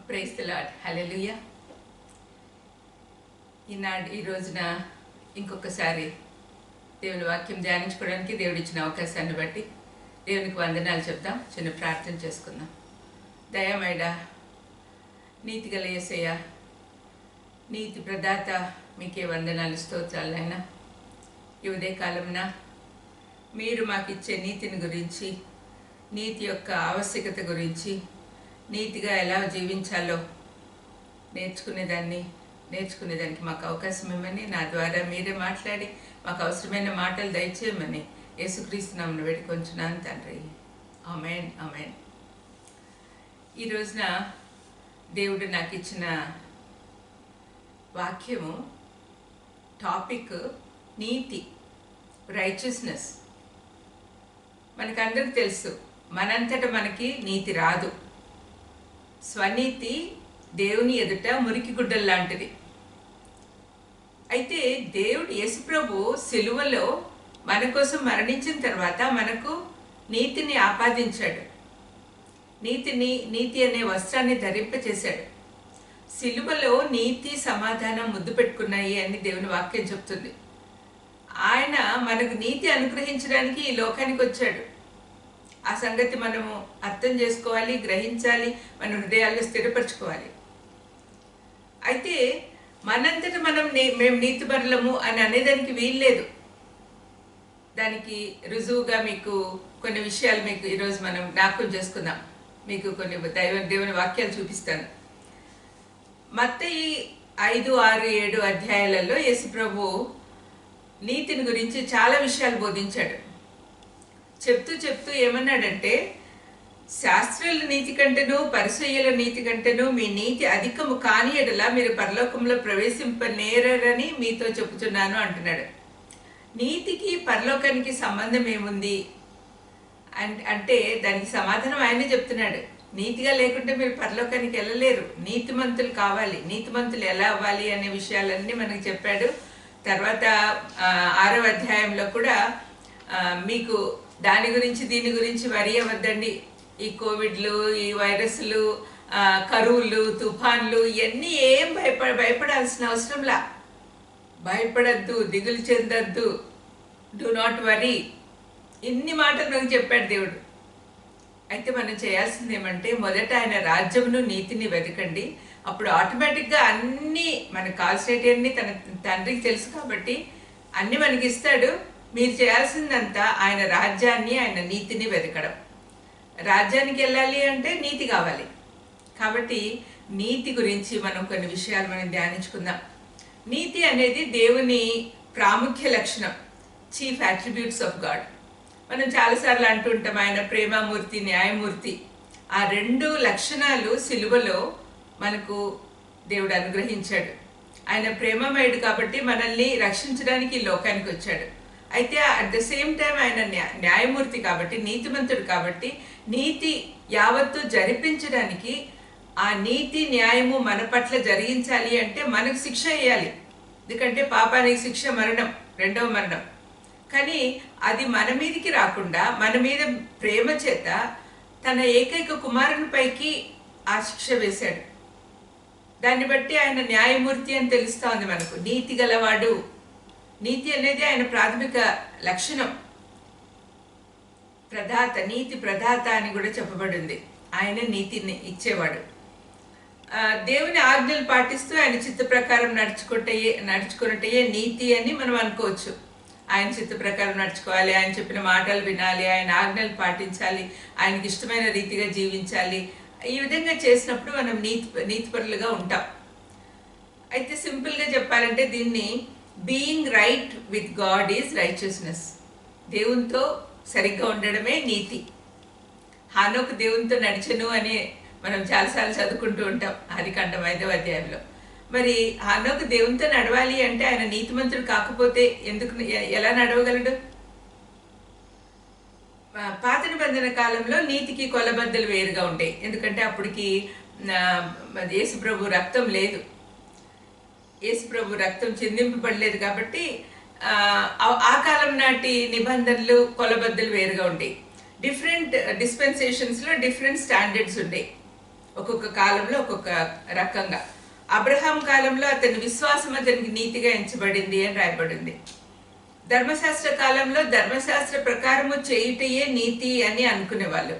Praise the lord. హల్లెలూయా. ఈ రోజున ఇంకొకసారి దేవుని వాక్యం ధ్యానించుకోవడానికి దేవుడిచ్చిన అవకాశాన్ని బట్టి దేవునికి వందనాలు చెప్తాం. చిన్న ప్రార్థన చేసుకుందాం. దయమైడ నీతిగల యేసయ్య, నీతి ప్రదాత, మీకే వందనాలు, స్తోత్రాలు నాయన. ఈ ఉదయకాలంన మీరు మాకు ఇచ్చే నీతిని గురించి, నీతి యొక్క ఆవశ్యకత గురించి, నీతిగా ఎలా జీవించాలో నేర్చుకునేదానికి మాకు అవకాశం ఇవ్వమని, నా ద్వారా మీరే మాట్లాడి మాకు అవసరమైన మాటలు దయచేయమని యేసుక్రీస్తు నామమున వేడుకొంచున్నాను తండ్రి. ఆమేన్, ఆమేన్. ఈ రోజున దేవుడు నాకు ఇచ్చిన వాక్యము టాపిక్ నీతి, రైచియస్నెస్. మనకందరికి తెలుసు, మనంతట మనకి నీతి రాదు. స్వనీతి దేవుని ఎదుట మురికి గుడ్డలు లాంటిది. అయితే దేవుడు యేసుప్రభు సిలువలో మన కోసం మరణించిన తర్వాత మనకు నీతిని ఆపాదించాడు. నీతి అనే వస్త్రాన్ని ధరింపచేశాడు. సిలువలో నీతి సమాధానం ముద్దు పెట్టుకున్నాయి అని దేవుని వాక్యం చెప్తుంది. ఆయన మనకు నీతి అనుగ్రహించడానికి ఈ లోకానికి వచ్చాడు. ఆ సంగతి మనము అర్థం చేసుకోవాలి, గ్రహించాలి, మన హృదయాల్లో స్థిరపరచుకోవాలి. అయితే మనంతట మేము నీతిపరులము అని అనేదానికి వీల్లేదు. దానికి రుజువుగా మీకు కొన్ని విషయాలు మీకు ఈరోజు మనం జ్ఞాపకం చేసుకుందాం. మీకు కొన్ని దేవుని వాక్యాలు చూపిస్తాను. మత్తయి 5, 6, 7 అధ్యాయాలలో యేసుప్రభు నీతిని గురించి చాలా విషయాలు బోధించాడు. చెప్తూ ఏమన్నాడంటే, శాస్త్రుల నీతి కంటేను పరిసయ్యుల నీతి కంటేను మీ నీతి అధికము కాని ఎడల మీరు పరలోకంలో ప్రవేశింపనేరని మీతో చెబుతున్నాను అంటున్నాడు. నీతికి పరలోకానికి సంబంధం ఏముంది అంటే దానికి సమాధానం ఆయనే చెప్తున్నాడు. నీతిగా లేకుంటే మీరు పరలోకానికి వెళ్ళలేరు. నీతిమంతులు కావాలి. నీతిమంతులు ఎలా అవ్వాలి అనే విషయాలన్నీ మనకు చెప్పాడు. తర్వాత 6వ అధ్యాయంలో కూడా మీకు దీని గురించి వరి అవ్వద్దండి. ఈ కోవిడ్లు, ఈ వైరస్లు, కరువులు, తుఫాన్లు ఇవన్నీ ఏం భయపడాల్సిన అవసరంలా. భయపడద్దు, దిగులు చెందద్దు, డూ నాట్ వరీ. ఇన్ని మాటలు మనకు చెప్పాడు దేవుడు. అయితే మనం చేయాల్సింది ఏమంటే, మొదట ఆయన రాజ్యమును నీతిని వెతకండి. అప్పుడు ఆటోమేటిక్గా అన్నీ మనకు కావాల్సినవన్నీ తన తండ్రికి తెలుసు కాబట్టి అన్నీ మనకి ఇస్తాడు. మీరు చేయాల్సిందంతా ఆయన రాజ్యాన్ని, ఆయన నీతిని వెతకడం. రాజ్యానికి వెళ్ళాలి అంటే నీతి కావాలి. కాబట్టి నీతి గురించి మనం కొన్ని విషయాలు మనం ధ్యానించుకుందాం. నీతి అనేది దేవుని ప్రాముఖ్య లక్షణం, చీఫ్ అట్రిబ్యూట్స్ ఆఫ్ గాడ్. మనం చాలాసార్లు అంటుంటాం ఆయన ప్రేమమూర్తి, న్యాయమూర్తి. ఆ 2 లక్షణాలు సిలువలో మనకు దేవుడు అనుగ్రహించాడు. ఆయన ప్రేమమయుడు కాబట్టి మనల్ని రక్షించడానికి ఈ లోకానికి వచ్చాడు. అయితే అట్ ద సేమ్ టైం ఆయన న్యాయమూర్తి కాబట్టి, నీతిమంతుడు కాబట్టి, నీతి యావత్తు జరిపించడానికి, ఆ నీతి న్యాయము మన పట్ల జరిగించాలి అంటే మనకు శిక్ష వేయాలి. ఎందుకంటే పాపానికి శిక్ష మరణం, 2వ మరణం. కానీ అది మన మీదకి రాకుండా మన మీద ప్రేమ చేత తన ఏకైక కుమారునిపైకి ఆ శిక్ష వేశాడు. దాన్ని బట్టి ఆయన న్యాయమూర్తి అని తెలుస్తూ ఉంది మనకు. నీతి గలవాడు. నీతి అనేది ఆయన ప్రాథమిక లక్షణం. నీతి ప్రదాత అని కూడా చెప్పబడింది. ఆయన నీతిని ఇచ్చేవాడు. దేవుని ఆజ్ఞలు పాటిస్తూ ఆయన చిత్త ప్రకారం నడుచుకున్నట్టయే నీతి అని మనం అనుకోవచ్చు. ఆయన చిత్త ప్రకారం నడుచుకోవాలి, ఆయన చెప్పిన మాటలు వినాలి, ఆయన ఆజ్ఞలు పాటించాలి, ఆయనకి ఇష్టమైన రీతిగా జీవించాలి. ఈ విధంగా చేసినప్పుడు మనం నీతిపరులుగా ఉంటాం. అయితే సింపుల్గా చెప్పాలంటే దీన్ని being right with God is righteousness. దేవునితో సరిగ్గా ఉండడమే నీతి. హానోకు దేవునితో నడిచెను అని మనం చాలాసార్లు చదువుకుంటూ ఉంటాం ఆదికాండం 5వ అధ్యాయంలో. మరి హానోకు దేవునితో నడవాలి అంటే ఆయన నీతిమంతుడు కాకపోతే ఎలా నడవగలడు? పాత నిబంధన కాలంలో నీతికి కొలబద్దలు వేరుగా ఉంటాయి. ఎందుకంటే అప్పటికి యేసుప్రభు రక్తం లేదు, యేసుప్రభు రక్తం చిందింపబడలేదు కాబట్టి ఆ కాలం నాటి నిబంధనలు, కొలబద్దలు వేరుగా ఉంటాయి. డిఫరెంట్ డిస్పెన్సేషన్స్లో డిఫరెంట్ స్టాండర్డ్స్ ఉంటాయి. ఒక్కొక్క కాలంలో ఒక్కొక్క రకంగా. అబ్రహాం కాలంలో అతని విశ్వాసం అతనికి నీతిగా ఎంచబడింది అని రాయబడింది. ధర్మశాస్త్ర కాలంలో ధర్మశాస్త్ర ప్రకారము చేయుటయే నీతి అని అనుకునేవాళ్ళు.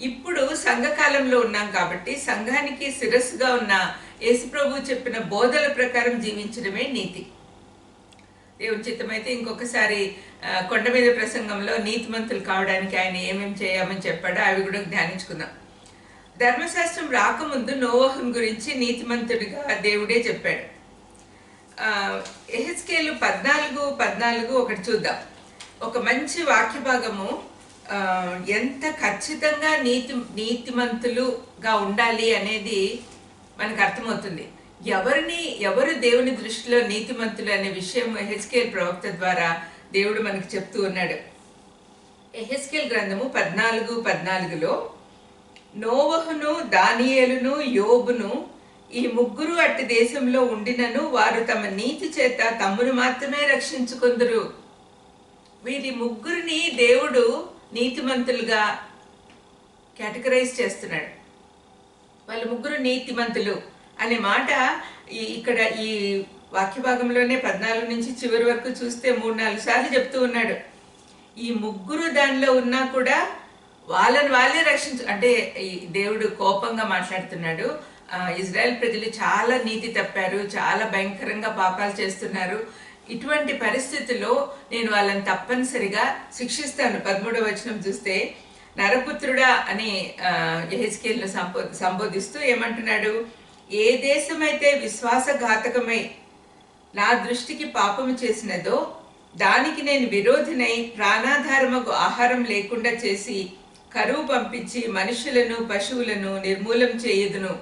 ఇప్పుడు సంఘకాలంలో ఉన్నాం కాబట్టి సంఘానికి శిరస్సుగా ఉన్న యేసుప్రభు చెప్పిన బోధల ప్రకారం జీవించడమే నీతి. దేవుని చిత్తమైతే ఇంకొకసారి కొండ మీద ప్రసంగంలో నీతిమంతులు కావడానికి ఆయన ఏమేమి చేయమని చెప్పాడో అవి కూడా ధ్యానించుకుందాం. ధర్మశాస్త్రం రాకముందు నోవహుని గురించి నీతిమంతుడిగా దేవుడే చెప్పాడు. యెహెజ్కేలు 14:14 ఒకటి చూద్దాం. ఒక మంచి వాక్య భాగము ఎంత ఖచ్చితంగా నీతిమంతులుగా ఉండాలి అనేది మనకు అర్థమవుతుంది. ఎవరు దేవుని దృష్టిలో నీతిమంతులు అనే విషయం యెహెజ్కేలు ప్రవక్త ద్వారా దేవుడు మనకు చెప్తూ ఉన్నాడు. యెహెజ్కేలు గ్రంథము 14:14లో నోవహును, దానియేలును, యోబును ఈ ముగ్గురు అట్టి దేశంలో ఉండినను వారు తమ నీతి చేత తమ్మును మాత్రమే రక్షించుకొందురు. వీరి ముగ్గురిని దేవుడు నీతిమంతులుగా కేటగరైజ్ చేస్తున్నాడు. వాళ్ళ ముగ్గురు నీతిమంతులు అనే మాట ఇక్కడ ఈ వాక్య భాగంలోనే 14 నుంచి చివరి వరకు చూస్తే 3-4 సార్లు చెప్తూ ఉన్నాడు. ఈ ముగ్గురు దానిలో ఉన్నా కూడా వాళ్ళని వాళ్ళే అంటే ఈ దేవుడు కోపంగా మాట్లాడుతున్నాడు. ఇజ్రాయెల్ ప్రజలు చాలా నీతి తప్పారు, చాలా భయంకరంగా పాపాలు చేస్తున్నారు. ఇటువంటి పరిస్థితుల్లో నేను వాళ్ళని తప్పనిసరిగా శిక్షిస్తాను. 13వ వచనం చూస్తే నరపుత్రుడా అని యెహెజ్కేలును సంబోధిస్తూ ఏమంటున్నాడు? ఏ దేశమైతే విశ్వాసఘాతకమై నా దృష్టికి పాపము చేసినదో దానికి నేను విరోధినై ప్రాణాధారముకు ఆహారం లేకుండా చేసి కరువు పంపించి మనుషులను పశువులను నిర్మూలం చేయుదును.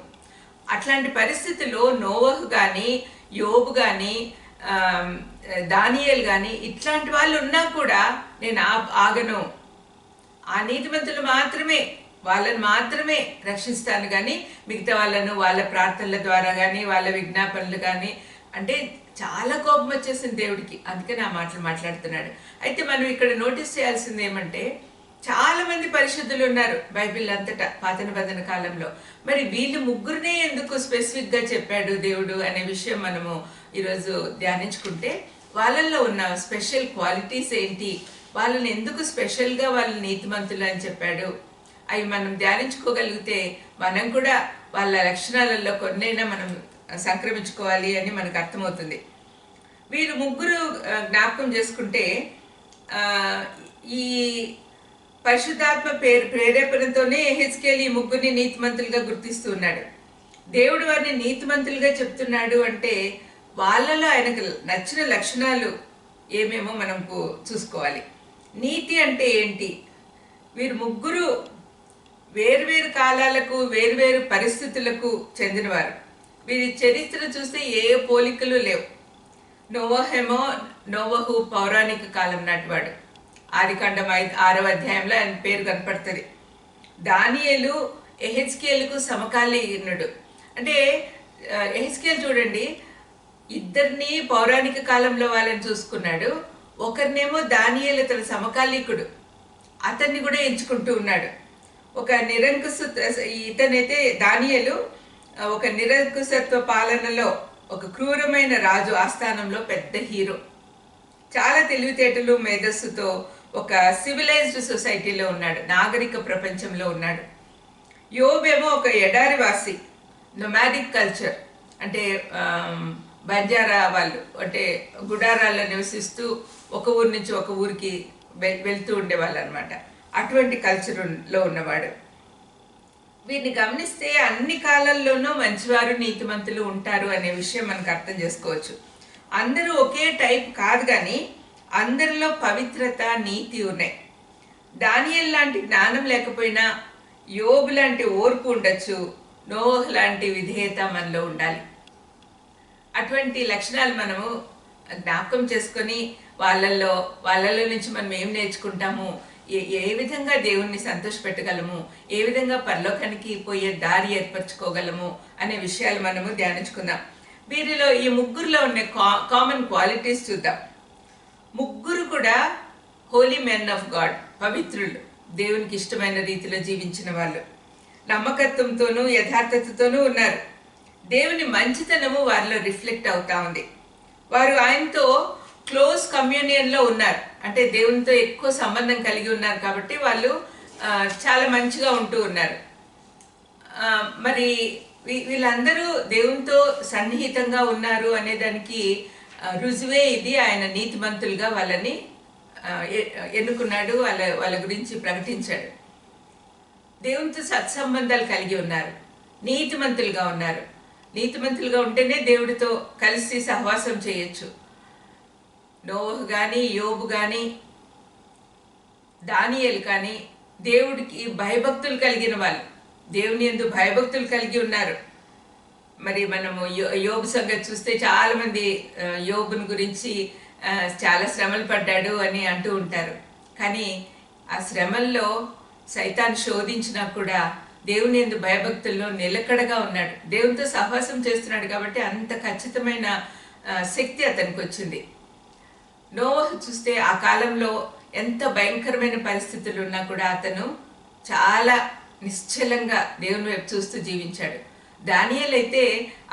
అట్లాంటి పరిస్థితుల్లో నోవహు కానీ, యోబు కానీ, దానియేలు కానీ ఇట్లాంటి వాళ్ళు ఉన్నా కూడా నేను ఆగను. ఆ నీతిమంతులు వాళ్ళని మాత్రమే రక్షిస్తాను కానీ మిగతా వాళ్ళను వాళ్ళ ప్రార్థనల ద్వారా కానీ వాళ్ళ విజ్ఞాపనలు కానీ అంటే చాలా కోపం వచ్చేసింది దేవుడికి. అందుకని ఆ మాటలు మాట్లాడుతున్నాడు. అయితే మనం ఇక్కడ నోటీస్ చేయాల్సింది ఏమంటే చాలా మంది పరిశుద్ధులు ఉన్నారు బైబిల్ అంతటా పాత నిబంధన కాలంలో. మరి వీళ్ళు ముగ్గురినే ఎందుకు స్పెసిఫిక్గా చెప్పాడు దేవుడు అనే విషయం మనము ఈరోజు ధ్యానించుకుంటే వాళ్ళల్లో ఉన్న స్పెషల్ క్వాలిటీస్ ఏంటి, వాళ్ళని ఎందుకు స్పెషల్గా వాళ్ళు నీతిమంతులు అని చెప్పాడు, అవి మనం ధ్యానించుకోగలిగితే మనం కూడా వాళ్ళ లక్షణాలలో కొన్నైనా మనం సంక్రమించుకోవాలి అని మనకు అర్థమవుతుంది. వీరు ముగ్గురు జ్ఞాపకం చేసుకుంటే ఈ పరిశుద్ధాత్మ ప్రేరేపణతోనే యెహెజ్కేలు ఈ ముగ్గురిని నీతిమంతులుగా గుర్తిస్తూ ఉన్నాడు. దేవుడు వారిని నీతిమంతులుగా చెప్తున్నాడు అంటే వాళ్ళలో ఆయనకు నచ్చిన లక్షణాలు ఏమేమో మనం చూసుకోవాలి. నీతి అంటే ఏంటి? వీరు ముగ్గురు వేర్వేరు కాలాలకు వేర్వేరు పరిస్థితులకు చెందినవారు. వీరి చరిత్ర చూస్తే ఏ పోలికలు లేవు. నోవహు పౌరాణిక కాలం నాటివాడు. ఆదికాండం 6వ అధ్యాయంలో ఆయన పేరు కనపడుతుంది. దానియేలు యెహెజ్కేలుకు సమకాలీనుడు. అంటే యెహెజ్కేలు చూడండి, ఇద్దరిని పౌరాణిక కాలంలో వాళ్ళని చూసుకున్నాడు. ఒకరినేమో దానియేలు తన సమకాలీకుడు, అతన్ని కూడా ఎంచుకుంటూ ఉన్నాడు. ఒక ఇతనైతే దానియేలు ఒక నిరంకుశత్వ పాలనలో ఒక క్రూరమైన రాజు ఆస్థానంలో పెద్ద హీరో, చాలా తెలివితేటలు మేధస్సుతో ఒక సివిలైజ్డ్ సొసైటీలో ఉన్నాడు, నాగరిక ప్రపంచంలో ఉన్నాడు. యోబేమో ఒక ఎడారివాసి, నొమాడిక్ కల్చర్, అంటే బంజారా వాళ్ళు, అంటే గుడారాల్లో నివసిస్తూ ఒక ఊరి నుంచి ఒక ఊరికి వెళ్తూ ఉండేవాళ్ళు అనమాట. అటువంటి కల్చర్లో ఉన్నవాడు. వీరిని గమనిస్తే అన్ని కాలాల్లోనూ మంచివారు నీతిమంతులు ఉంటారు అనే విషయం మనకు అర్థం చేసుకోవచ్చు. అందరూ ఒకే టైప్ కాదు కానీ అందరిలో పవిత్రత, నీతి ఉన్నాయి. దానియేలు లాంటి జ్ఞానం లేకపోయినా యోబు లాంటి ఓర్పు ఉండొచ్చు, నోవహు లాంటి విధేయత మనలో ఉండాలి. అటువంటి లక్షణాలు మనము జ్ఞాపకం చేసుకొని వాళ్ళల్లో నుంచి మనం ఏం నేర్చుకుంటాము, ఏ విధంగా దేవుణ్ణి సంతోషపెట్టగలము, ఏ విధంగా పరలోకానికి పోయే దారి ఏర్పరచుకోగలము అనే విషయాలు మనము ధ్యానించుకుందాం. వీరిలో ఈ ముగ్గురులో ఉన్న కామన్ క్వాలిటీస్ చూద్దాం. ముగ్గురు కూడా హోలీ మెన్ ఆఫ్ గాడ్, పవిత్రులు, దేవునికి ఇష్టమైన రీతిలో జీవించిన వాళ్ళు. నమ్మకత్వంతోనూ యథార్థతతోనూ ఉన్నారు. దేవుని మంచితనము వారిలో రిఫ్లెక్ట్ అవుతా ఉంది. వారు ఆయనతో క్లోజ్ కమ్యూనియన్లో ఉన్నారు, అంటే దేవునితో ఎక్కువ సంబంధం కలిగి ఉన్నారు కాబట్టి వాళ్ళు చాలా మంచిగా ఉంటూ ఉన్నారు. మరి వీళ్ళందరూ దేవునితో సన్నిహితంగా ఉన్నారు అనేదానికి రుజువే ఇది. ఆయన నీతిమంతులుగా వాళ్ళని ఎన్నుకున్నాడు, వాళ్ళ గురించి ప్రకటించాడు. దేవునితో సత్సంబంధాలు కలిగి ఉన్నారు, నీతిమంతులుగా ఉన్నారు. నీతిమంతులుగా ఉంటేనే దేవుడితో కలిసి సహవాసం చేయొచ్చు. నోవహు కానీ, యోబు కానీ, దానియేలు కానీ దేవుడికి భయభక్తులు కలిగిన వాళ్ళు, దేవుని యందు భయభక్తులు కలిగి ఉన్నారు. మరి మనము యోబు సంగతి చూస్తే చాలామంది యోబుని గురించి చాలా శ్రమలు పడ్డాడు అని అంటూ ఉంటారు. కానీ ఆ శ్రమల్లో సైతాన్ శోధించినా కూడా దేవుని యందు భయభక్తుల్లో నిలకడగా ఉన్నాడు. దేవునితో సహవాసం చేస్తున్నాడు కాబట్టి అంత ఖచ్చితమైన శక్తి అతనికి వచ్చింది. నోవహు చూస్తే ఆ కాలంలో ఎంత భయంకరమైన పరిస్థితులు ఉన్నా కూడా అతను చాలా నిశ్చలంగా దేవుని వైపు చూస్తూ జీవించాడు. దానియేలు అయితే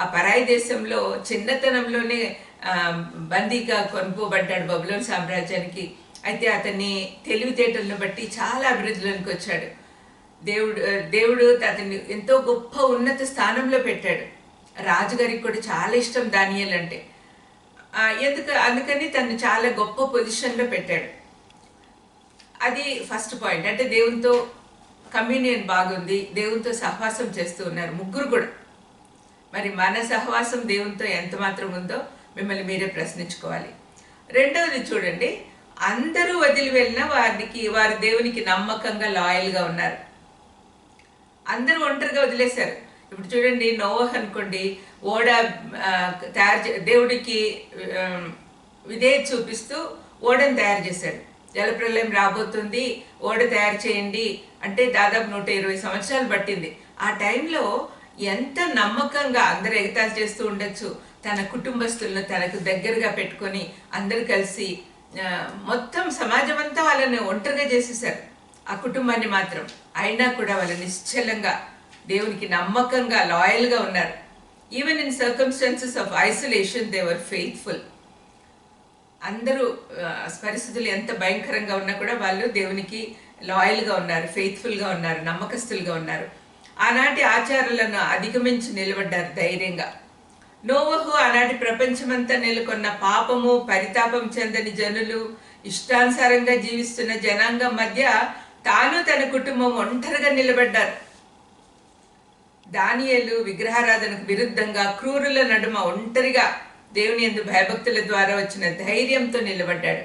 ఆ పరాయి దేశంలో చిన్నతనంలోనే బందీగా కొనుక్కోబడ్డాడు బబులోను సామ్రాజ్యానికి. అయితే అతన్ని తెలివితేటలను బట్టి చాలా అభివృద్ధిలోనికి వచ్చాడు. దేవుడు అతన్ని ఎంతో గొప్ప ఉన్నత స్థానంలో పెట్టాడు. రాజుగారికి కూడా చాలా ఇష్టం దానియేలు అంటే. అందుకని తను చాలా గొప్ప పొజిషన్లో పెట్టాడు. అది ఫస్ట్ పాయింట్. అంటే దేవునితో కమ్యూనియన్ బాగుంది, దేవునితో సహవాసం చేస్తూ ఉన్నారు ముగ్గురు కూడా. మరి మన సహవాసం దేవునితో ఎంత మాత్రం ఉందో మిమ్మల్ని మీరే ప్రశ్నించుకోవాలి. రెండవది చూడండి, అందరూ వదిలి వెళ్ళిన వారు దేవునికి నమ్మకంగా లాయల్గా ఉన్నారు. అందరూ ఒంటరిగా వదిలేశారు. ఇప్పుడు చూడండి, నోవహు అనుకోండి, ఓడ దేవుడికి విధేయత చూపిస్తూ ఓడను తయారు చేశాడు. జలప్రలయం రాబోతుంది, ఓడ తయారు చేయండి అంటే దాదాపు 120 సంవత్సరాలు పట్టింది. ఆ టైంలో ఎంత నమ్మకంగా అందరూ ఎగతాళి చేస్తూ ఉండొచ్చు, తన కుటుంబస్తులను తనకు దగ్గరగా పెట్టుకొని అందరూ కలిసి మొత్తం సమాజం అంతా వాళ్ళని ఒంటరిగా చేసేసారు, ఆ కుటుంబాన్ని మాత్రం. అయినా కూడా వాళ్ళు నిశ్చలంగా దేవునికి నమ్మకంగా లాయల్గా ఉన్నారు. Even in circumstances of isolation they were faithful. అందరూ పరిస్థితులు ఎంత భయంకరంగా ఉన్నా కూడా వాళ్ళు దేవునికి లాయల్గా ఉన్నారు, ఫెయిత్ఫుల్గా ఉన్నారు, నమ్మకస్తులుగా ఉన్నారు. ఆనాటి ఆచారాలను అధిగమించి నిలబడ్డారు ధైర్యంగా. నోవహు ఆనాటి ప్రపంచమంతా నెలకొన్న పాపము పరితాపం చెందని జనులు, ఇష్టానుసారంగా జీవిస్తున్న జనాంగం మధ్య తాను తన కుటుంబం ఒంటరిగా నిలబడ్డారు. దానియేలు విగ్రహారాధనకు విరుద్ధంగా క్రూరుల నడుమ ఒంటరిగా దేవుని యందు భయభక్తుల ద్వారా వచ్చిన ధైర్యంతో నిలబడ్డాడు.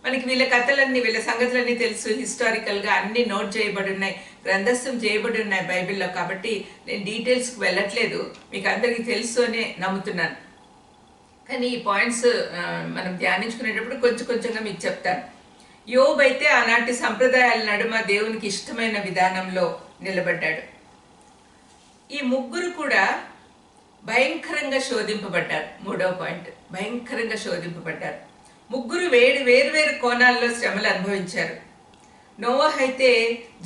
మనకి వీళ్ళ కథలన్నీ, వీళ్ళ సంగతులన్నీ తెలుసు, హిస్టారికల్గా అన్నీ నోట్ చేయబడి ఉన్నాయి, గ్రంథస్థం చేయబడి ఉన్నాయి బైబిల్లో. కాబట్టి నేను డీటెయిల్స్కి వెళ్ళట్లేదు, మీకు అందరికీ తెలుసు అనే నమ్ముతున్నాను. కానీ ఈ పాయింట్స్ మనం ధ్యానించుకునేటప్పుడు కొంచెం కొంచెంగా మీకు చెప్తాను. యోబు అయితే ఆనాటి సంప్రదాయాల నడుమ దేవునికి ఇష్టమైన విధానంలో నిలబడ్డాడు. ఈ ముగ్గురు కూడా భయంకరంగా శోధింపబడ్డారు. మూడవ పాయింట్, భయంకరంగా శోధింపబడ్డారు. ముగ్గురు వేరు కోణాల్లో శ్రమలు అనుభవించారు. నోవహు అయితే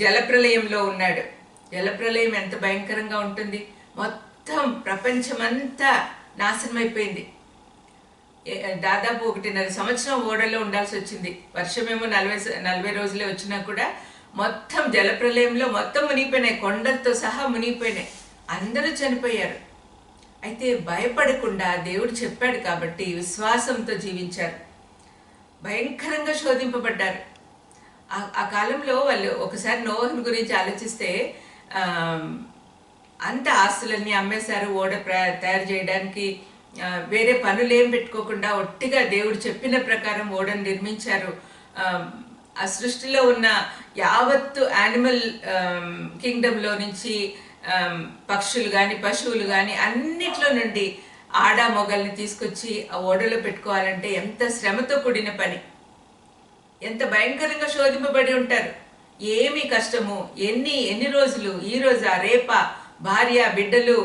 జలప్రలయంలో ఉన్నాడు. జలప్రలయం ఎంత భయంకరంగా ఉంటుంది, మొత్తం ప్రపంచమంతా నాశనం అయిపోయింది. దాదాపు 1.5 సంవత్సరం ఓడలో ఉండాల్సి వచ్చింది. వర్షమేమో 40 రోజులే వచ్చినా కూడా మొత్తం జలప్రలయంలో మొత్తం మునిగిపోయినాయి, కొండలతో సహా మునిగిపోయినాయి, అందరూ చనిపోయారు. అయితే భయపడకుండా దేవుడు చెప్పాడు కాబట్టి విశ్వాసంతో జీవించారు. భయంకరంగా శోధింపబడ్డారు. ఆ కాలంలో వాళ్ళు ఒకసారి నోవహుని గురించి ఆలోచిస్తే అంత ఆస్తులన్నీ అమ్మేశారు ఓడ తయారు చేయడానికి. వేరే పనులు ఏం పెట్టుకోకుండా ఒట్టిగా దేవుడు చెప్పిన ప్రకారం ఓడను నిర్మించారు. ఆ సృష్టిలో ఉన్న యావత్తు యానిమల్ కింగ్డంలో నుంచి పక్షులు కానీ పశువులు కానీ అన్నిట్లో నుండి ఆడ మొగల్ని తీసుకొచ్చి ఆ ఓడలో పెట్టుకోవాలంటే ఎంత శ్రమతో కూడిన పని, ఎంత భయంకరంగా శోధింపబడి ఉంటారు. ఏమి కష్టము, ఎన్ని రోజులు, ఈ రోజా రేపా, భార్య బిడ్డలు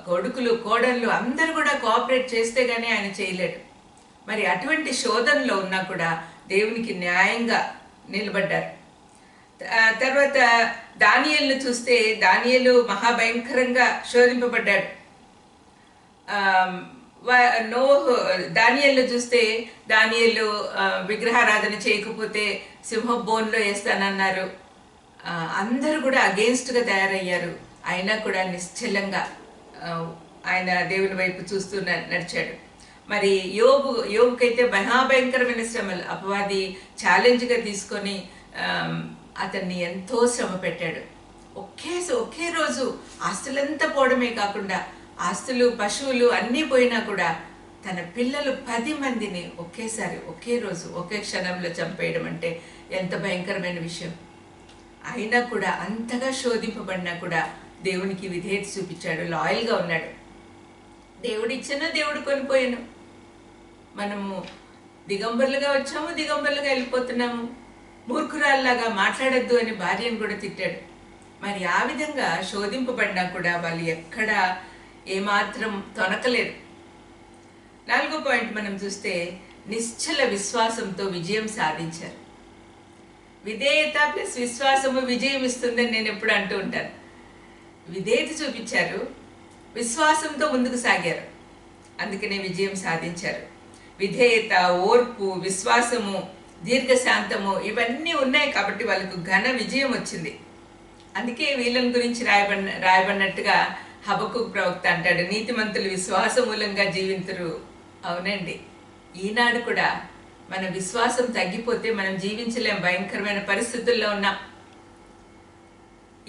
కొడుకులు కోడళ్ళు అందరూ కూడా కోఆపరేట్ చేస్తే గానీ ఆయన చేయలేడు. మరి అటువంటి శోధనలో ఉన్నా కూడా దేవునికి న్యాయంగా నిలబడ్డారు. తర్వాత దానియేలును చూస్తే దానియేలు మహాభయంకరంగా శోధింపబడ్డాడు. నోహు దానియేలును చూస్తే దానియేలు విగ్రహారాధన చేయకపోతే సింహ బోన్లో వేస్తానన్నారు. అందరూ కూడా అగేన్స్ట్గా తయారయ్యారు. అయినా కూడా నిశ్చలంగా ఆయన దేవుని వైపు చూస్తూ నడిచాడు. మరి యోబుకైతే మహాభయంకరమైన శ్రమలు అపవాది ఛాలెంజ్గా తీసుకొని అతన్ని ఎంతో శ్రమ పెట్టాడు. ఒకే రోజు ఆస్తులంతా పోవడమే కాకుండా ఆస్తులు పశువులు అన్నీ పోయినా కూడా తన పిల్లలు 10 మందిని ఒకేసారి ఒకే రోజు ఒకే క్షణంలో చంపేయడం అంటే ఎంత భయంకరమైన విషయం. అయినా కూడా అంతగా శోధింపబడినా కూడా దేవునికి విధేయత చూపించాడు, లాయల్గా ఉన్నాడు. దేవుడిచ్చినా దేవుడు కొనిపోయాను. మనము దిగంబరులుగా వచ్చాము, దిగంబరులుగా వెళ్ళిపోతున్నాము. మూర్ఖురాల్లాగా మాట్లాడద్దు అని భార్యను కూడా తిట్టాడు. మరి ఆ విధంగా శోధింపబడినా కూడా వాళ్ళు ఎక్కడా ఏమాత్రం తొనకలేదు. 4వ పాయింట్ మనం చూస్తే నిశ్చల విశ్వాసంతో విజయం సాధించారు. విధేయత ప్లస్ విశ్వాసము విజయం ఇస్తుందని నేను ఎప్పుడు అంటూ ఉంటాను. విధేయత చూపించారు, విశ్వాసంతో ముందుకు సాగారు, అందుకనే విజయం సాధించారు. విధేయత, ఓర్పు, విశ్వాసము, దీర్ఘశాంతము ఇవన్నీ ఉన్నాయి కాబట్టి వాళ్ళకు ఘన విజయం వచ్చింది. అందుకే వీళ్ళని గురించి రాయబడినట్టుగా హబక్కూకు ప్రవక్త అంటాడు, నీతిమంతులు విశ్వాస మూలంగా జీవింతురు. అవునండి, ఈనాడు కూడా మన విశ్వాసం తగ్గిపోతే మనం జీవించలేం, భయంకరమైన పరిస్థితుల్లో ఉన్నాం.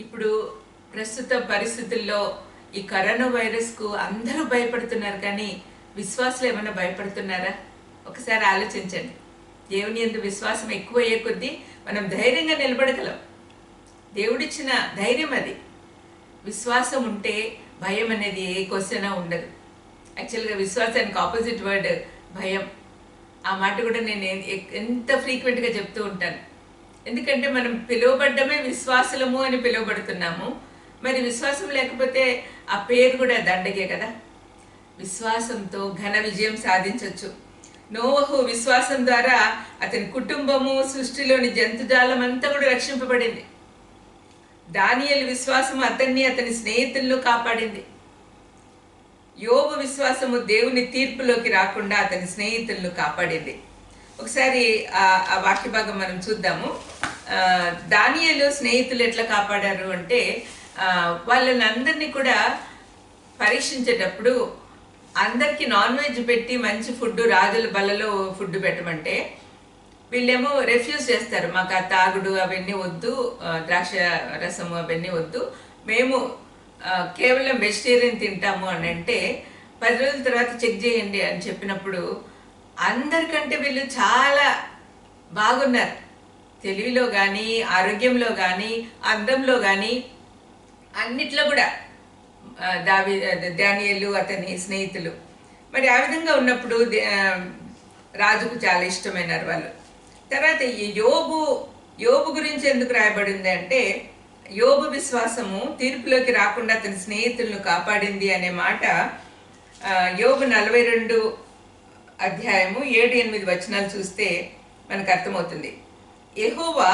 ఇప్పుడు ప్రస్తుత పరిస్థితుల్లో ఈ కరోనా వైరస్కు అందరూ భయపడుతున్నారు, కానీ విశ్వాసులు ఏమైనా భయపడుతున్నారా? ఒకసారి ఆలోచించండి. దేవుని యందు విశ్వాసం ఎక్కువ అయ్యే కొద్దీ మనం ధైర్యంగా నిలబడగలం. దేవుడిచ్చిన ధైర్యం అది. విశ్వాసం ఉంటే భయం అనేది ఏ క్వశ్చన్ ఉండదు. యాక్చువల్గా విశ్వాసానికి ఆపోజిట్ వర్డ్ భయం. ఆ మాట కూడా నేను ఎంత ఫ్రీక్వెంట్గా చెప్తూ ఉంటాను. ఎందుకంటే మనం పిలువబడ్డమే విశ్వాసులము అని పిలువబడుతున్నాము. మరి విశ్వాసం లేకపోతే ఆ పేరు కూడా దండగే కదా. విశ్వాసంతో ఘన విజయం సాధించవచ్చు. నోవహు విశ్వాసం ద్వారా అతని కుటుంబము, సృష్టిలోని జంతుజాలం అంతా కూడా రక్షింపబడింది. దానియేలు విశ్వాసము అతన్ని అతని స్నేహితులను కాపాడింది. యోబు విశ్వాసము దేవుని తీర్పులోకి రాకుండా అతని స్నేహితులను కాపాడింది. ఒకసారి ఆ వాక్య భాగం మనం చూద్దాము. దానియేలు స్నేహితులు ఎట్లా కాపాడారు అంటే, వాళ్ళని అందరినీ కూడా పరీక్షించేటప్పుడు అందరికీ నాన్ వెజ్ పెట్టి మంచి ఫుడ్, రాజుల బల్లలో ఫుడ్ పెట్టమంటే వీళ్ళేమో రెఫ్యూజ్ చేస్తారు. మాకు ఆ తాగుడు అవన్నీ వద్దు, ద్రాక్ష రసము అవన్నీ వద్దు, మేము కేవలం వెజిటేరియన్ తింటాము అని అంటే 10 రోజుల తర్వాత చెక్ చేయండి అని చెప్పినప్పుడు అందరికంటే వీళ్ళు చాలా బాగున్నారు. తెలివిలో కానీ, ఆరోగ్యంలో కానీ, అందంలో కానీ, అన్నిట్లో కూడా దానియేలు అతని స్నేహితులు. మరి ఆ విధంగా ఉన్నప్పుడు రాజుకు చాలా ఇష్టమైనారు వాళ్ళు. తర్వాత ఈ యోబు గురించి ఎందుకు రాయబడింది అంటే, యోబు విశ్వాసము తీర్పులోకి రాకుండా అతని స్నేహితులను కాపాడింది అనే మాట యోబు 42 అధ్యాయము 7-8 వచనాలు చూస్తే మనకు అర్థమవుతుంది. యెహోవా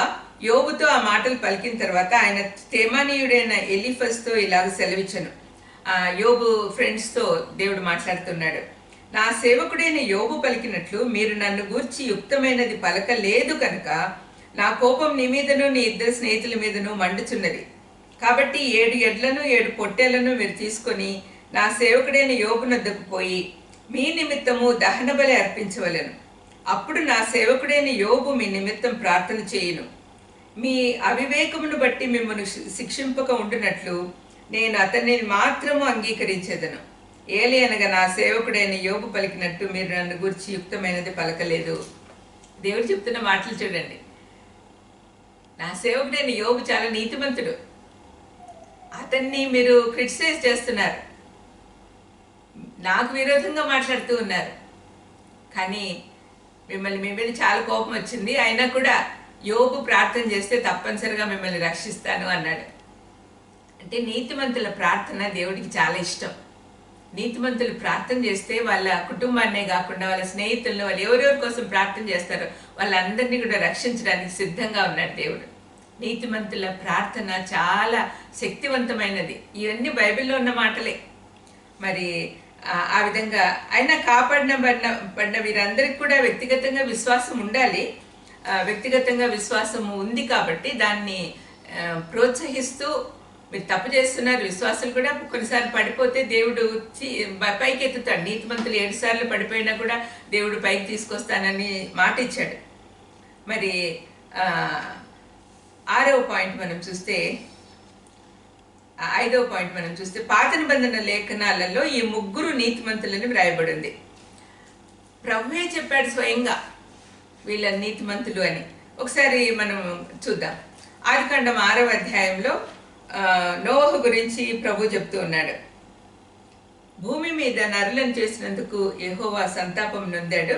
యోబుతో ఆ మాటలు పలికిన తర్వాత ఆయన తేమానీయుడైన ఎలీఫజ్తో ఇలాగ సెలవిచ్చను. యోబు ఫ్రెండ్స్తో దేవుడు మాట్లాడుతున్నాడు. నా సేవకుడైన యోబు పలికినట్లు మీరు నన్ను గూర్చి యుక్తమైనది పలకలేదు కనుక నా కోపం నీ మీదను నీ 2 స్నేహితుల మీదను మండుచున్నది. కాబట్టి 7 ఎడ్లను 7 పొట్టేళ్లను మీరు తీసుకొని నా సేవకుడైన యోబునొద్దకు పోయి మీ నిమిత్తము దహన బలి అర్పించవలెను. అప్పుడు నా సేవకుడైన యోబు మీ నిమిత్తం ప్రార్థన చేయును. మీ అవివేకమును బట్టి మిమ్మల్ని శిక్షింపక ఉండునట్లు నేను అతన్ని మాత్రము అంగీకరించేదను. ఏలి అనగా నా సేవకుడైన యోబు పలికినట్టు మీరు నన్ను గురించి యుక్తమైనది పలకలేదు. దేవుడు చెప్తున్న మాటలు చూడండి. నా సేవకుడైన యోబు చాలా నీతిమంతుడు, అతన్ని మీరు క్రిటిసైజ్ చేస్తున్నారు, నాకు విరోధంగా మాట్లాడుతూ ఉన్నారు. కానీ మిమ్మల్ని మీ మీద చాలా కోపం వచ్చింది, అయినా కూడా యోబు ప్రార్థన చేస్తే తప్పనిసరిగా మిమ్మల్ని రక్షిస్తాను అన్నాడు. అంటే నీతిమంతుల ప్రార్థన దేవుడికి చాలా ఇష్టం. నీతిమంతులు ప్రార్థన చేస్తే వాళ్ళ కుటుంబాన్నే కాకుండా వాళ్ళ స్నేహితులను, వాళ్ళు ఎవరెవరి కోసం ప్రార్థన చేస్తారో వాళ్ళందరినీ కూడా రక్షించడానికి సిద్ధంగా ఉన్నాడు దేవుడు. నీతిమంతుల ప్రార్థన చాలా శక్తివంతమైనది. ఇవన్నీ బైబిల్లో ఉన్న మాటలే. మరి ఆ విధంగా ఆయన పడిన వీరందరికీ కూడా వ్యక్తిగతంగా విశ్వాసం ఉండాలి. వ్యక్తిగతంగా విశ్వాసం ఉంది కాబట్టి దాన్ని ప్రోత్సహిస్తూ, మీరు తప్పు చేస్తున్నారు, విశ్వాసులు కూడా కొన్నిసార్లు పడిపోతే దేవుడు పైకి ఎత్తుతాడు. నీతిమంతులు 7 సార్లు పడిపోయినా కూడా దేవుడు పైకి తీసుకొస్తానని మాట ఇచ్చాడు. మరి 6వ పాయింట్ మనం చూస్తే, 5వ పాయింట్ మనం చూస్తే, పాత నిబంధన లేఖనాలలో ఈ 3 నీతిమంతులని వ్రాయబడింది. ప్రభువే చెప్పాడు స్వయంగా వీళ్ళ నీతిమంతులు అని. ఒకసారి మనం చూద్దాం. ఆదికాండం 6వ అధ్యాయంలో నోవహు గురించి ప్రభు చెప్తూ ఉన్నాడు. భూమి మీద నరులను చేసినందుకు యెహోవా సంతాపం నొందాడు.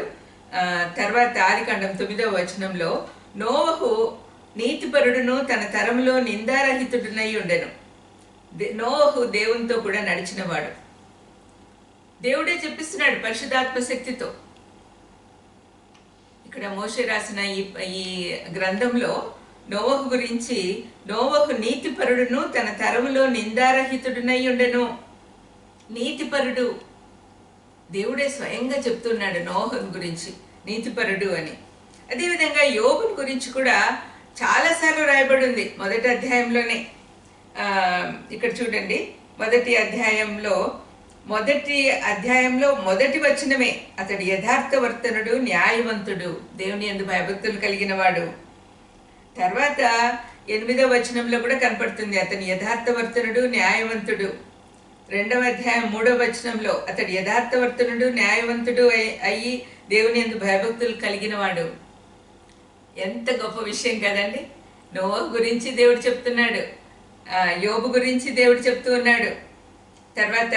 తర్వాత ఆదికాండం 9వ వచనంలో నోవహు నీతిపరుడును తన తరములో నిందారహితుడునై ఉండెను. నోవహు దేవునితో కూడా నడిచినవాడు. దేవుడే చెప్పిస్తున్నాడు పరిశుద్ధాత్మ శక్తితో. ఇక్కడ మోషే రాసిన ఈ గ్రంథంలో నోవహు గురించి, నోవహు నీతిపరుడును తన తరములో నిందారహితుడునై ఉండెను. నీతిపరుడు దేవుడే స్వయంగా చెప్తున్నాడు నోవహు గురించి నీతిపరుడు అని. అదేవిధంగా యోబుని గురించి కూడా చాలాసార్లు రాయబడి ఉంది. మొదటి అధ్యాయంలోనే ఇక్కడ చూడండి, మొదటి అధ్యాయంలో మొదటి వచనమే, అతడు యథార్థవర్తనుడు, న్యాయవంతుడు, దేవుని యందు భయభక్తులు కలిగిన వాడు. తర్వాత 8వ వచనంలో కూడా కనపడుతుంది, అతని యథార్థవర్తనుడు, న్యాయవంతుడు. 2వ అధ్యాయం 3వ వచనంలో అతడు యథార్థవర్తనుడు, న్యాయవంతుడు అయ్యి దేవుని యందు భయభక్తులు కలిగిన వాడు. ఎంత గొప్ప విషయం కదండి. నోవహు గురించి దేవుడు చెప్తున్నాడు, యోబు గురించి దేవుడు చెప్తూ ఉన్నాడు. తర్వాత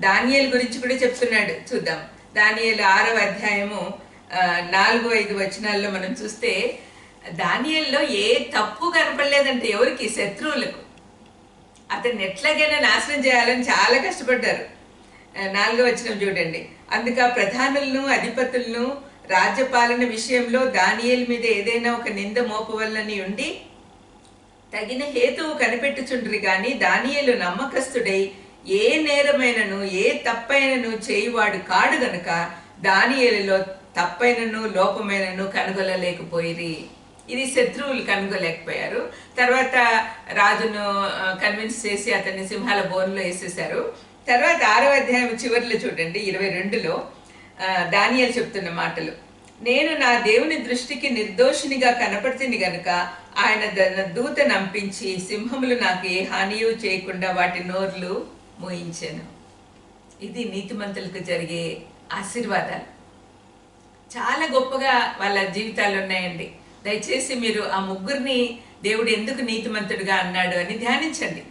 దానియేలు గురించి కూడా చెప్తున్నాడు. చూద్దాం, దానియేలు 6వ అధ్యాయము 4-5 వచనాల్లో మనం చూస్తే, దానియేలులో ఏ తప్పు కనపడలేదంటే ఎవరికి, శత్రువులకు. అతన్ని ఎట్లాగైనా నాశనం చేయాలని చాలా కష్టపడ్డారు. 4వ వచనం చూడండి, అందుక ప్రధానులను, అధిపతులను రాజ్యపాలన విషయంలో దానియేలు మీద ఏదైనా ఒక నింద మోపవల్లని ఉండి తగిన హేతువు కనిపెట్టుచుండ్రి గాని దానియేలు నమ్మకస్తుడై ఏ నేరమైనను ఏ తప్పైనను చేయువాడు కాడు గనుక దానియేలులో తప్పైనను లోపమైనను కనుగొనలేకపోయిరి. ఇది శత్రువులు కనుగొలేకపోయారు. తర్వాత రాజును కన్విన్స్ చేసి అతన్ని సింహాల బోన్లో వేసేశారు. తర్వాత 6వ అధ్యాయం చివరిలో చూడండి, 22లో దానియేలు చెప్తున్న మాటలు, నేను నా దేవుని దృష్టికి నిర్దోషినిగా కనపడుతుంది గనుక ఆయన దూత నంపించి సింహములు నాకు ఏ హానియూ చేయకుండా వాటి నోర్లు మోయించాను. ఇది నీతిమంతులకు జరిగే ఆశీర్వాదాలు. చాలా గొప్పగా వాళ్ళ జీవితాలు ఉన్నాయండి. దయచేసి మీరు ఆ 3 దేవుడు ఎందుకు నీతిమంతుడిగా అన్నాడు అని ధ్యానించండి.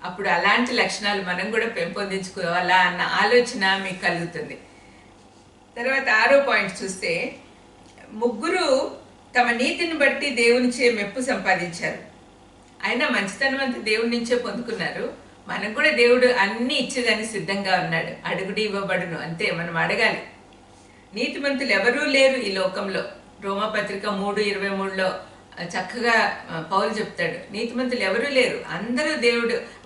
అప్పుడు అలాంటి లక్షణాలు మనం కూడా పెంపొందించుకోవాలా అన్న ఆలోచన మీకు కలుగుతుంది. తర్వాత 6వ పాయింట్ చూస్తే, 3 తమ నీతిని బట్టి దేవునిచే మెప్పు సంపాదించారు. అయినా మంచితనం అంతా దేవుడి నుంచే పొందుకున్నారు. మనకు కూడా దేవుడు అన్ని ఇచ్చేదాన్ని సిద్ధంగా ఉన్నాడు. అడుగుడి ఇవ్వబడును, అంతే, మనం అడగాలి. నీతిమంతులు ఎవరూ లేరు ఈ లోకంలో. రోమపత్రిక 3:23లో చక్కగా పౌలు చెప్తాడు, నీతిమంతులు ఎవరూ లేరు. అందరూ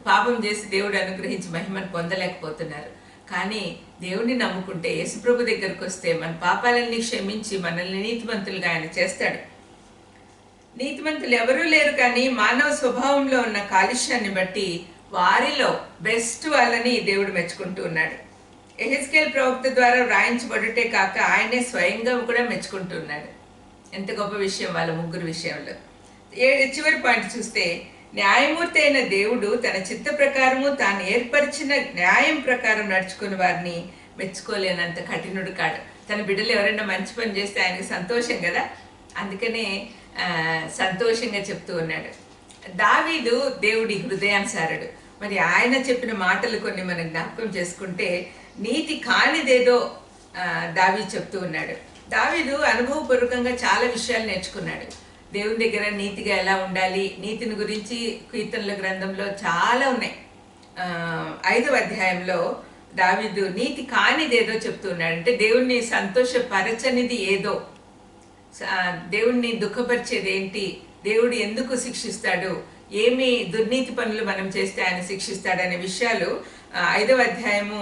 పాపం చేసి దేవుడు అనుగ్రహించి మహిమను పొందలేకపోతున్నారు. కానీ దేవుణ్ణి నమ్ముకుంటే, యేసుప్రభు దగ్గరకు వస్తే మన పాపాలన్నీ క్షమించి మనల్ని నీతిమంతులుగా ఆయన చేస్తాడు. నీతిమంతులు ఎవరూ లేరు, కానీ మానవ స్వభావంలో ఉన్న కాలుష్యాన్ని బట్టి వారిలో బెస్ట్ వాళ్ళని దేవుడు మెచ్చుకుంటూ ఉన్నాడు. యెహెజ్కేలు ప్రవక్త ద్వారా వ్రాయించబడుటే కాక ఆయనే స్వయంగా కూడా మెచ్చుకుంటూ ఉన్నాడు. ఎంత గొప్ప విషయం వాళ్ళ 3 విషయంలో. చివరి పాయింట్ చూస్తే, న్యాయమూర్తి అయిన దేవుడు తన చిత్త ప్రకారము తాను ఏర్పరిచిన న్యాయం ప్రకారం నడుచుకుని వారిని మెచ్చుకోలేనంత కఠినుడు కాడు. తన బిడ్డలు ఎవరైనా మంచి పని చేస్తే ఆయనకు సంతోషం కదా, అందుకనే సంతోషంగా చెప్తూ ఉన్నాడు. దావీదు దేవుడి హృదయానుసారుడు. మరి ఆయన చెప్పిన మాటలు కొన్ని మనం జ్ఞాపకం చేసుకుంటే, నీతి కానిదేదో దావీదు చెప్తూ ఉన్నాడు. దావీదు అనుభవపూర్వకంగా చాలా విషయాలు నేర్చుకున్నాడు. దేవుని దగ్గర నీతిగా ఎలా ఉండాలి, నీతిని గురించి కీర్తనల గ్రంథంలో చాలా ఉన్నాయి. 5వ అధ్యాయంలో దావీదు నీతి కానిదేదో చెప్తున్నాడు. అంటే దేవుణ్ణి సంతోషపరచనిది ఏదో, దేవుణ్ణి దుఃఖపరిచేది ఏంటి దేవుడు ఎందుకు శిక్షిస్తాడు, ఏమి దుర్నీతి పనులు మనం చేస్తే ఆయన శిక్షిస్తాడు అనే విషయాలు 5వ అధ్యాయము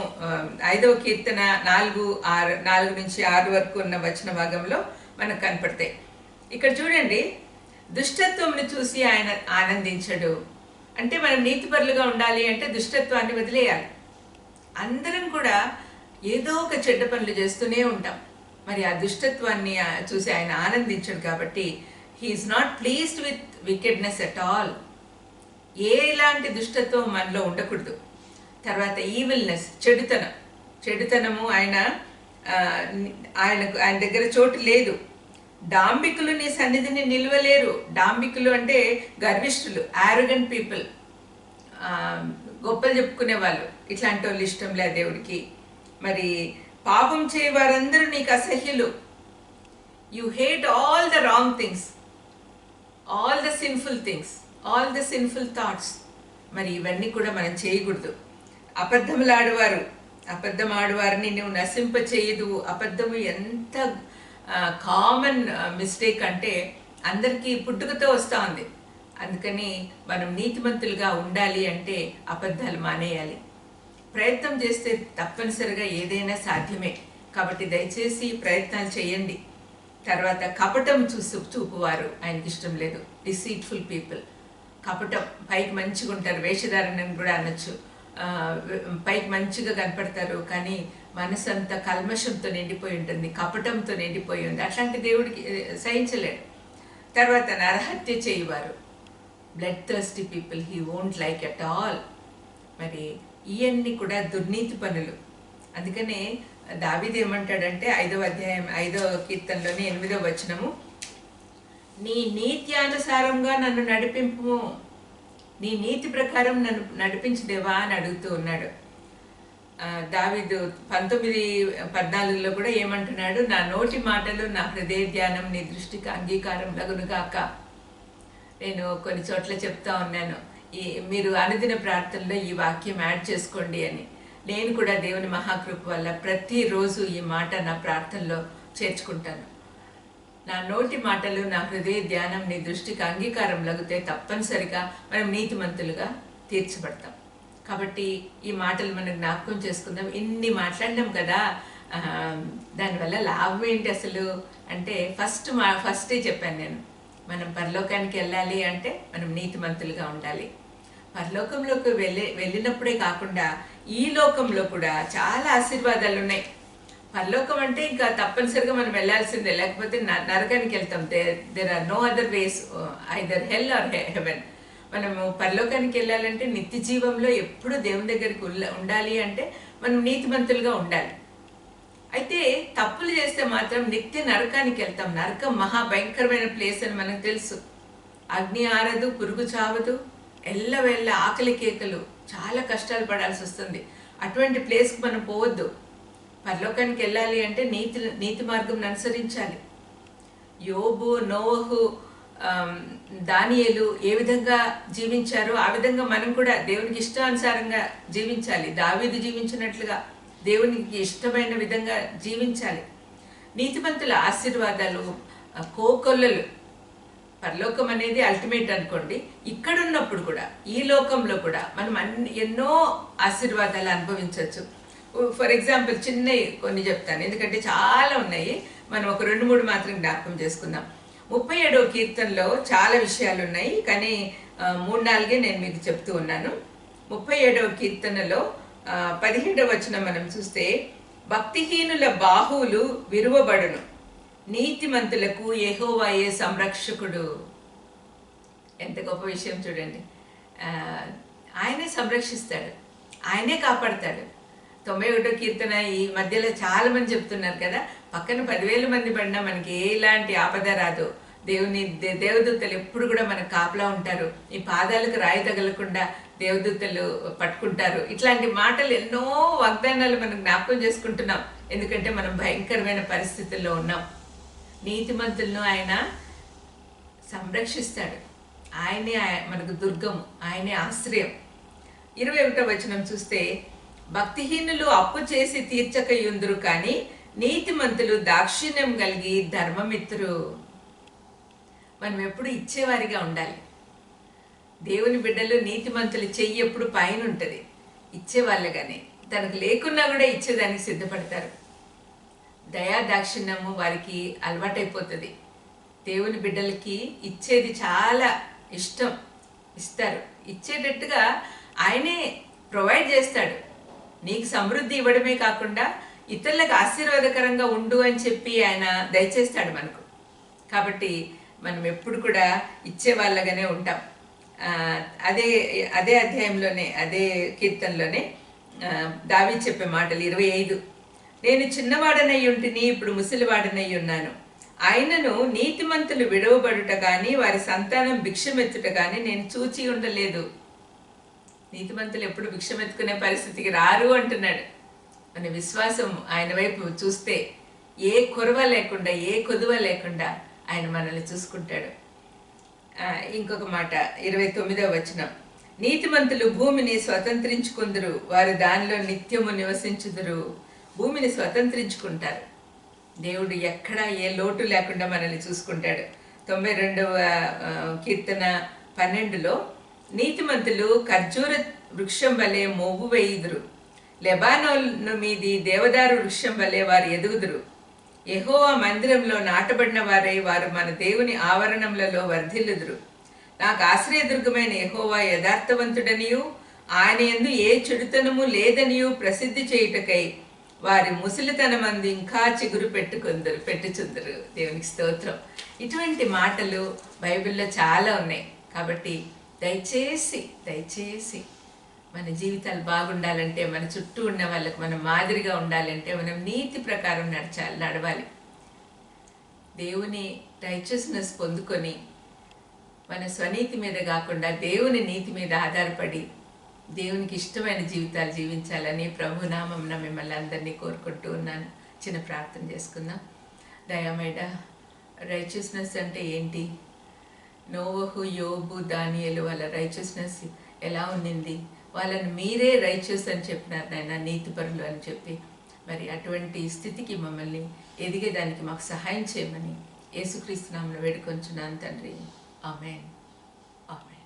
5వ కీర్తన 4 నుంచి 6 వరకు ఉన్న వచన భాగంలో మనకు కనపడతాయి. ఇక్కడ చూడండి, దుష్టత్వంను చూసి ఆయన ఆనందించడు. అంటే మనం నీతిపరులుగా ఉండాలి అంటే దుష్టత్వాన్ని వదిలేయాలి. అందరం కూడా ఏదో ఒక చెడ్డ పనులు చేస్తూనే ఉంటాం. మరి ఆ దుష్టత్వాన్ని చూసి ఆయన ఆనందించడు. కాబట్టి he is not pleased with wickedness at all. ఎలాంటి దుష్టత్వం మనలో ఉండకూడదు. తర్వాత ఈవిల్నెస్, చెడుతనము ఆయన దగ్గర చోటు లేదు. డాంబికులు నీ సన్నిధిని నిలవలేరు. డాంబికులు అంటే గర్విష్ఠులు, యారోగెంట్ పీపుల్, గొప్పలు చెప్పుకునే వాళ్ళు. ఇట్లాంటి వాళ్ళు ఇష్టం లేదు దేవుడికి. మరి పాపం చేయ వారందరూ నీకు అసహ్యులు. You hate all the wrong things, all the sinful things, all the sinful thoughts. మరి ఇవన్నీ కూడా మనం చేయకూడదు. అబద్ధం ఆడువారిని నువ్వు నశింప చేయదు. అబద్ధము ఎంత కామన్ మిస్టేక్ అంటే అందరికీ పుట్టుకతో వస్తూ ఉంది. అందుకని మనం నీతిమంతులుగా ఉండాలి అంటే అబద్ధాలు మానేయాలి. ప్రయత్నం చేస్తే తప్పనిసరిగా ఏదైనా సాధ్యమే. కాబట్టి దయచేసి ప్రయత్నాలు చేయండి. తర్వాత కపటం చూపువారు ఆయనకి ఇష్టం లేదు. డిసీట్ఫుల్ పీపుల్, కపటం. పైకి మంచిగా ఉంటారు, వేషధారణని కూడా అనొచ్చు. పైకి మంచిగా కనపడతారు, కానీ మనసు అంతా కల్మషంతో నిండిపోయి ఉంటుంది, కపటంతో నిండిపోయి ఉంది. అట్లాంటి దేవుడికి సహించలేడు. తర్వాత నరహత్య చేయవారు, blood thirsty people, he won't like at all. మరి ఇవన్నీ కూడా దుర్నీతి పనులు. అందుకనే దావీదు ఏమంటాడంటే 5వ అధ్యాయం 5వ కీర్తనలోని 8వ వచనము, నీ నీత్యానుసారంగా నన్ను నడిపింపు, నీ నీతి ప్రకారం నన్ను నడిపించదేవా అని అడుగుతూ ఉన్నాడు. దావీదు 19:14 కూడా ఏమంటున్నాడు, నా నోటి మాటలు నా హృదయ ధ్యానం నీ దృష్టికి అంగీకారం లగునుగాక. నేను కొన్ని చోట్ల చెప్తా ఉన్నాను, మీరు అనుదిన ప్రార్థనలో ఈ వాక్యం యాడ్ చేసుకోండి అని. నేను కూడా దేవుని మహాకృప వల్ల ప్రతిరోజు ఈ మాట నా ప్రార్థనలో చేర్చుకుంటాను. నా నోటి మాటలు నా హృదయ ధ్యానం నీ దృష్టికి అంగీకారం లగితే తప్పనిసరిగా మనం నీతిమంతులుగా తీర్చబడతాం. కాబట్టి ఈ మాటలు మనం జ్ఞాపకం చేసుకుందాం. ఇన్ని మాట్లాడినాం కదా, దానివల్ల లాభం ఏంటి అసలు అంటే ఫస్టే చెప్పాను నేను, మనం పరలోకానికి వెళ్ళాలి అంటే మనం నీతిమంతులుగా ఉండాలి. పరలోకంలోకి వెళ్ళినప్పుడే కాకుండా ఈ లోకంలో కూడా చాలా ఆశీర్వాదాలు ఉన్నాయి. పరలోకం అంటే ఇంకా తప్పనిసరిగా మనం వెళ్ళాల్సిందే, లేకపోతే నరకానికి వెళ్తాం. There are no other ways, either hell or heaven. మనము పరలోకానికి వెళ్ళాలంటే నిత్య జీవంలో ఎప్పుడు దేవుని దగ్గరికి ఉండాలి అంటే మనం నీతిమంతులుగా ఉండాలి. అయితే తప్పులు చేస్తే మాత్రం నిత్య నరకానికి వెళ్తాం. నరకం మహాభయంకరమైన ప్లేస్ అని మనకు తెలుసు. అగ్ని ఆరదు, పురుగు చావదు, ఎల్లవెల్ల ఆకలి కేకలు, చాలా కష్టాలు పడాల్సి వస్తుంది. అటువంటి ప్లేస్కి మనం పోవద్దు. పరలోకానికి వెళ్ళాలి అంటే నీతి మార్గం అనుసరించాలి. యోబు, నోవహు, దానియేలు ఏ విధంగా జీవించారో ఆ విధంగా మనం కూడా దేవునికి ఇష్టానుసారంగా జీవించాలి. దావీదు జీవించినట్లుగా దేవునికి ఇష్టమైన విధంగా జీవించాలి. నీతిమంతుల ఆశీర్వాదాలు కోకొల్లలు. పరలోకం అనేది అల్టిమేట్ అనుకోండి. ఇక్కడున్నప్పుడు కూడా ఈ లోకంలో కూడా మనం ఎన్నో ఆశీర్వాదాలు అనుభవించవచ్చు. ఫర్ ఎగ్జాంపుల్ చిన్నవి కొన్ని చెప్తాను, ఎందుకంటే చాలా ఉన్నాయి. మనం ఒక 2-3 మాత్రం జ్ఞాపకం చేసుకుందాం. 37వ కీర్తనలో చాలా విషయాలు ఉన్నాయి, కానీ 3-4 నేను మీకు చెప్తూ ఉన్నాను. 37వ కీర్తనలో 17వ వచనం మనం చూస్తే, భక్తిహీనుల బాహువులు విరువబడును, నీతిమంతులకు యెహోవాయే సంరక్షకుడు. ఎంత గొప్ప విషయం చూడండి. ఆయనే సంరక్షిస్తాడు, ఆయనే కాపాడతాడు. 91వ కీర్తన ఈ మధ్యలో చాలా మంది చెప్తున్నారు కదా, పక్కన 10,000 మంది పడినా మనకి ఎలాంటి ఆపద రాదు. దేవదూతలు ఎప్పుడు కూడా మనకు కాపలా ఉంటారు. ఈ పాదాలకు రాయి తగలకుండా దేవదూతలు పట్టుకుంటారు. ఇట్లాంటి మాటలు ఎన్నో వాగ్దానాలు మనం జ్ఞాపకం చేసుకుంటున్నాం, ఎందుకంటే మనం భయంకరమైన పరిస్థితుల్లో ఉన్నాం. నీతిమంతులను ఆయన సంరక్షిస్తాడు. ఆయనే మనకు దుర్గము, ఆయనే ఆశ్రయం. 21వ వచనం చూస్తే, భక్తిహీనులు అప్పు చేసి తీర్చకయుందురు, కానీ నీతిమంతులు దాక్షిణ్యం కలిగి ధర్మమిత్రు. మనం ఎప్పుడు ఇచ్చేవారిగా ఉండాలి. దేవుని బిడ్డలు నీతిమంతులు చెయ్యి ఎప్పుడు పైన ఉంటుంది, ఇచ్చేవాళ్ళగానే. తనకు లేకున్నా కూడా ఇచ్చేదానికి సిద్ధపడతారు. దయా దాక్షిణ్యము వారికి అలవాటైపోతుంది. దేవుని బిడ్డలకి ఇచ్చేది చాలా ఇష్టం, ఇస్తారు. ఇచ్చేటట్టుగా ఆయనే ప్రొవైడ్ చేస్తాడు. నీకు సమృద్ధి ఇవ్వడమే కాకుండా ఇతరులకు ఆశీర్వాదకరంగా ఉండు అని చెప్పి ఆయన దయచేస్తాడు మనకు. కాబట్టి మనం ఎప్పుడు కూడా ఇచ్చేవాళ్ళగానే ఉంటాం. అదే అదే అధ్యాయంలోనే, అదే కీర్తనలోనే దావీదు చెప్పే మాటలు 25. నేను చిన్నవాడనై ఉంటిని, ఇప్పుడు ముసలివాడనై ఉన్నాను. ఆయనను నీతిమంతులు విడవబడుట కానీ వారి సంతానం భిక్షమెత్తుట కానీ నేను చూచి ఉండలేదు. నీతిమంతులు ఎప్పుడు భిక్షమెత్తుకునే పరిస్థితికి రారు అంటున్నాడు. మన విశ్వాసం ఆయన వైపు చూస్తే ఏ కొరవ లేకుండా, ఏ కొదువ లేకుండా ఆయన మనల్ని చూసుకుంటాడు. ఇంకొక మాట 29వ వచనం, నీతిమంతులు భూమిని స్వతంత్రించుకుందరు, వారు దానిలో నిత్యము నివసించుదురు. భూమిని స్వతంత్రించుకుంటారు. దేవుడు ఎక్కడా ఏ లోటు లేకుండా మనల్ని చూసుకుంటాడు. 92వ కీర్తన 12లో, నీతిమంతులు ఖర్జూర వృక్షం వలె మోవు వేయుదురు, లెబానోను మీది దేవదారు వృక్షం వలె వారు ఎదుగుదురు. యెహోవా మందిరంలో నాటబడిన వారై వారు మన దేవుని ఆవరణములలో వర్ధిల్లుదురు. నాకు ఆశ్రయదుర్గమైన యెహోవా యథార్థవంతుడనియు ఆయన యందు ఏ చెడుతనము లేదనియు ప్రసిద్ధి చేయుటకై వారి ముసలితనమందు ఇంకా చిగురు పెట్టుచుందరు. దేవునికి స్తోత్రం. ఇటువంటి మాటలు బైబిల్లో చాలా ఉన్నాయి. కాబట్టి దయచేసి మన జీవితాలు బాగుండాలంటే, మన చుట్టూ ఉన్న వాళ్ళకు మనం మాదిరిగా ఉండాలంటే మనం నీతి ప్రకారం నడవాలి. దేవుని రైచియస్నెస్ పొందుకొని మన స్వనీతి మీద కాకుండా దేవుని నీతి మీద ఆధారపడి దేవునికి ఇష్టమైన జీవితాలు జీవించాలని ప్రభునామమున మిమ్మల్ని అందరినీ కోరుకుంటూ ఉన్నాను. చిన్న ప్రార్థన చేసుకుందాం. దయామేడ, రైచియస్నెస్ అంటే ఏంటి? నోవహు, యోబు, దానియేలు వాళ్ళ రైచియస్నెస్ ఎలా ఉండింది? వాళ్ళని మీరే రైచియస్ అని చెప్పినారు నాయన, నీతిపరులు అని చెప్పి. మరి అటువంటి స్థితికి మమ్మల్ని ఎదిగేదానికి మాకు సహాయం చేయమని యేసుక్రీస్తు నామమున వేడుకొంచున్నాను తండ్రి. ఆమేన్. ఆమేన్.